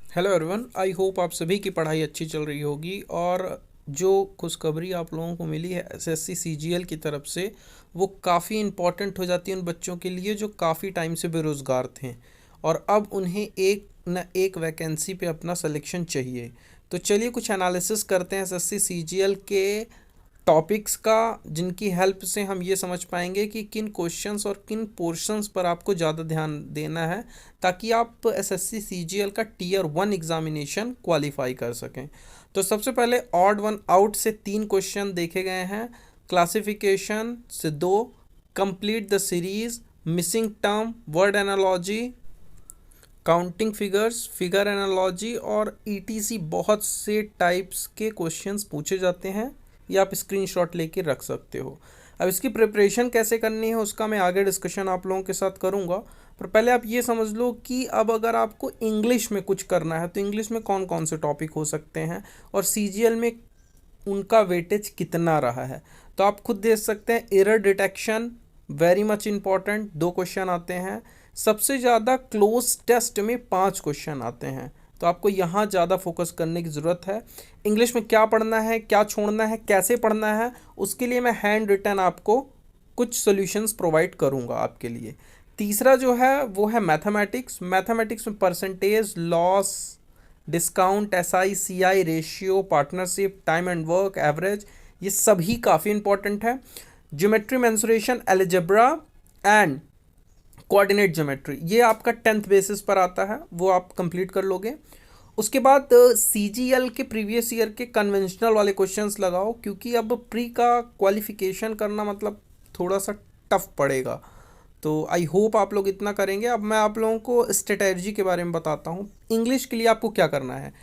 Hello everyone, I hope आप सभी की पढ़ाई अच्छी चल रही होगी। और जो खुशखबरी आप लोगों को मिली है एसएससी सीजीएल की तरफ से, वो काफ़ी इम्पॉर्टेंट हो जाती है उन बच्चों के लिए जो काफ़ी टाइम से बेरोज़गार थे और अब उन्हें एक न एक वैकेंसी पे अपना सिलेक्शन चाहिए। तो चलिए कुछ एनालिसिस करते हैं एसएससी सीजीएल के टॉपिक्स का, जिनकी हेल्प से हम ये समझ पाएंगे कि किन क्वेश्चंस और किन पोर्शंस पर आपको ज़्यादा ध्यान देना है ताकि आप एसएससी सीजीएल का टीयर 1 एग्जामिनेशन क्वालिफाई कर सकें। तो सबसे पहले ऑड वन आउट से 3 क्वेश्चन देखे गए हैं, क्लासिफिकेशन से 2, complete the series, missing term, word analogy, counting figures, figure analogy और ईटीसी बहुत से टाइप्स के क्वेश्चंस पूछे जाते हैं। या आप स्क्रीनशॉट लेके रख सकते हो। अब इसकी प्रिपरेशन कैसे करनी है उसका मैं आगे डिस्कशन आप लोगों के साथ करूँगा, पर पहले आप ये समझ लो कि अब अगर आपको इंग्लिश में कुछ करना है तो इंग्लिश में कौन कौन से टॉपिक हो सकते हैं और सीजीएल में उनका वेटेज कितना रहा है। तो आप खुद देख सकते हैं, error detection very much important, 2 question आते हैं। सबसे ज़्यादा क्लोज टेस्ट में 5 क्वेश्चन आते हैं, तो आपको यहाँ ज़्यादा फोकस करने की ज़रूरत है। इंग्लिश में क्या पढ़ना है, क्या छोड़ना है, कैसे पढ़ना है, उसके लिए मैं हैंड रिटन आपको कुछ सॉल्यूशंस प्रोवाइड करूँगा आपके लिए। तीसरा जो है वो है मैथमेटिक्स। मैथमेटिक्स में percentage, loss, discount, SI, CI, ratio, partnership, time and work, average, ये सभी काफ़ी इंपॉर्टेंट है। Geometry, mensuration, algebra and coordinate geometry, ये आपका 10th बेसिस पर आता है, वो आप कंप्लीट कर लोगे। उसके बाद सीजीएल के प्रीवियस ईयर के कन्वेंशनल वाले क्वेश्चंस लगाओ, क्योंकि अब प्री का क्वालिफिकेशन करना मतलब थोड़ा सा टफ पड़ेगा। तो आई होप आप लोग इतना करेंगे। अब मैं आप लोगों को स्ट्रेटजी के बारे में बताता हूँ। इंग्लिश के लिए आपको क्या करना है।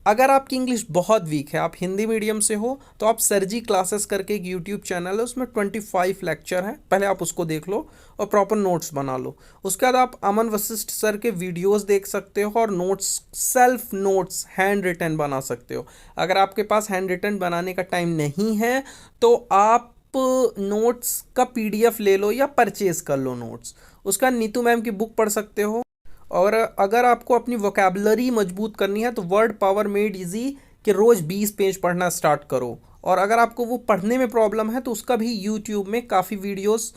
अगर आपकी इंग्लिश बहुत वीक है, आप हिंदी मीडियम से हो, तो आप सरजी क्लासेस करके एक यूट्यूब चैनल है, उसमें 25 लेक्चर हैं, पहले आप उसको देख लो और प्रॉपर नोट्स बना लो। उसके बाद आप अमन वशिष्ठ सर के वीडियोस देख सकते हो और notes, self notes handwritten बना सकते हो। अगर आपके पास हैंड रिटन बनाने का टाइम नहीं है तो आप नोट्स का पीडीएफ ले लो या परचेज कर लो नोट्स। उसका नीतू मैम की बुक पढ़ सकते हो। और अगर आपको अपनी वोकेबलरी मजबूत करनी है तो वर्ड पावर मेड इजी कि रोज़ 20 पेज पढ़ना स्टार्ट करो। और अगर आपको वो पढ़ने में प्रॉब्लम है तो उसका भी यूट्यूब में काफ़ी वीडियोस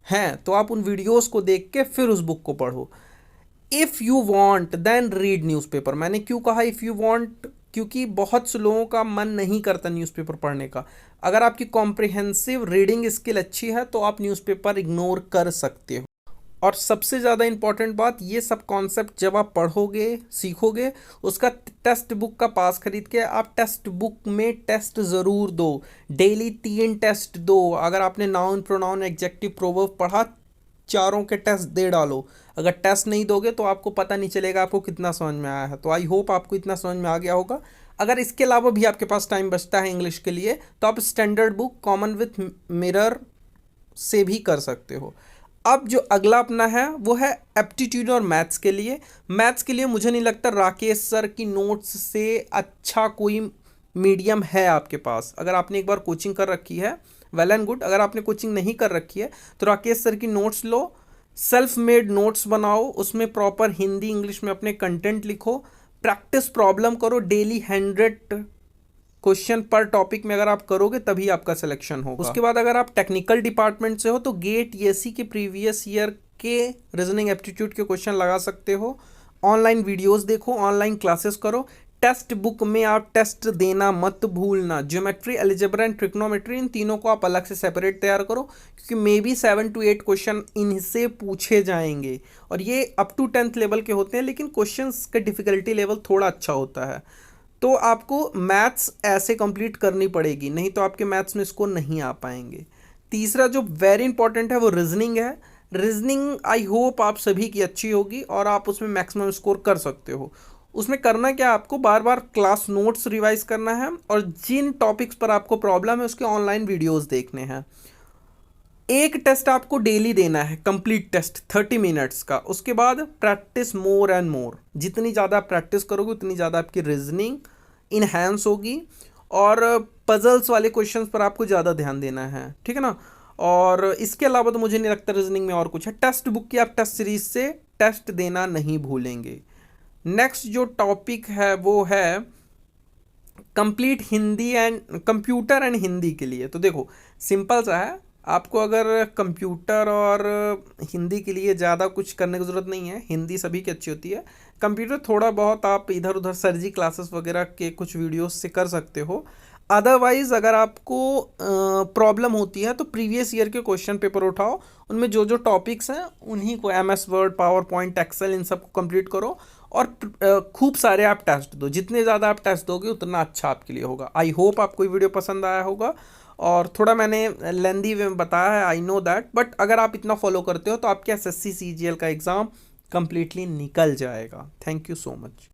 हैं, तो आप उन वीडियोस को देख के फिर उस बुक को पढ़ो। If you want then read newspaper. मैंने क्यों कहा इफ़ यू वॉन्ट, क्योंकि बहुत से लोगों का मन नहीं करता न्यूज़पेपर पढ़ने का। अगर आपकी कॉम्प्रिहेंसिव रीडिंग स्किल अच्छी है तो आप न्यूज़पेपर इग्नोर कर सकते हो। और सबसे ज़्यादा इंपॉर्टेंट बात, ये सब कॉन्सेप्ट जब आप पढ़ोगे सीखोगे, उसका टेक्स्ट बुक का पास खरीद के आप टेक्स्ट बुक में टेस्ट ज़रूर दो। डेली 3 टेस्ट दो। अगर आपने नाउन, प्रोनाउन, एग्जेक्टिव, प्रोवर्ब पढ़ा, चारों के टेस्ट दे डालो। अगर टेस्ट नहीं दोगे तो आपको पता नहीं चलेगा आपको कितना समझ में आया है। तो आई होप आपको इतना समझ में आ गया होगा। अगर इसके अलावा भी आपके पास टाइम बचता है इंग्लिश के लिए तो आप standard book common with mirror से भी कर सकते हो। अब जो अगला अपना है वो है एप्टीट्यूड और मैथ्स के लिए। मैथ्स के लिए मुझे नहीं लगता राकेश सर की नोट्स से अच्छा कोई मीडियम है आपके पास। अगर आपने एक बार कोचिंग कर रखी है वेल एंड गुड, अगर आपने कोचिंग नहीं कर रखी है तो राकेश सर की नोट्स लो, सेल्फ मेड नोट्स बनाओ, उसमें प्रॉपर हिंदी इंग्लिश में अपने कंटेंट लिखो, प्रैक्टिस प्रॉब्लम करो। डेली 100 क्वेश्चन पर टॉपिक में अगर आप करोगे तभी आपका सिलेक्शन होगा। उसके बाद अगर आप टेक्निकल डिपार्टमेंट से हो तो गेट ईएससी के प्रीवियस ईयर के रीजनिंग एप्टीट्यूड के क्वेश्चन लगा सकते हो। ऑनलाइन वीडियोस देखो, ऑनलाइन क्लासेस करो। टेक्स्ट बुक में आप टेस्ट देना मत भूलना। ज्योमेट्री, अलजेब्रा एंड ट्रिग्नोमेट्री, इन तीनों को आप अलग से सेपरेट तैयार करो, क्योंकि मे बी 7 to 8 क्वेश्चन इनसे पूछे जाएंगे और ये अप टू 10th लेवल के होते हैं, लेकिन क्वेश्चंस का डिफिकल्टी लेवल थोड़ा अच्छा होता है। तो आपको मैथ्स ऐसे कंप्लीट करनी पड़ेगी, नहीं तो आपके मैथ्स में स्कोर नहीं आ पाएंगे। तीसरा जो वेरी इंपॉर्टेंट है वो रीजनिंग है। रीजनिंग आई होप आप सभी की अच्छी होगी और आप उसमें मैक्सिमम स्कोर कर सकते हो। उसमें करना क्या, आपको बार बार क्लास नोट्स रिवाइज करना है और जिन टॉपिक्स पर आपको प्रॉब्लम है उसके ऑनलाइन वीडियोस देखने हैं। एक टेस्ट आपको डेली देना है, कंप्लीट टेस्ट 30 मिनट्स का। उसके बाद प्रैक्टिस मोर एंड मोर। जितनी ज़्यादा प्रैक्टिस करोगे उतनी ज़्यादा आपकी रीजनिंग इनहेंस होगी और पजल्स वाले क्वेश्चंस पर आपको ज़्यादा ध्यान देना है, ठीक है ना। और इसके अलावा तो मुझे नहीं लगता रीजनिंग में और कुछ है। टेक्स्ट बुक की आप टेस्ट सीरीज से टेस्ट देना नहीं भूलेंगे। नेक्स्ट जो टॉपिक है वो है complete Hindi and computer and Hindi के लिए। तो देखो सिंपल सा है, आपको अगर कंप्यूटर और हिंदी के लिए ज़्यादा कुछ करने की ज़रूरत नहीं है, हिंदी सभी की अच्छी होती है। कंप्यूटर थोड़ा बहुत आप इधर उधर सर्जी क्लासेस वगैरह के कुछ वीडियोस से कर सकते हो। अदरवाइज अगर आपको प्रॉब्लम होती है तो प्रीवियस ईयर के क्वेश्चन पेपर उठाओ, उनमें जो जो टॉपिक्स हैं उन्हीं को MS word, power point, excel, इन सबको कंप्लीट करो और खूब सारे आप टेस्ट दो। जितने ज़्यादा आप टेस्ट दोगे उतना अच्छा आपके लिए होगा। आई होप आपको ये वीडियो पसंद आया होगा, और थोड़ा मैंने लेंदी वे में बताया है, आई नो दैट, बट अगर आप इतना फॉलो करते हो तो आपके SSC CGL का एग्ज़ाम कंप्लीटली निकल जाएगा। Thank you so much.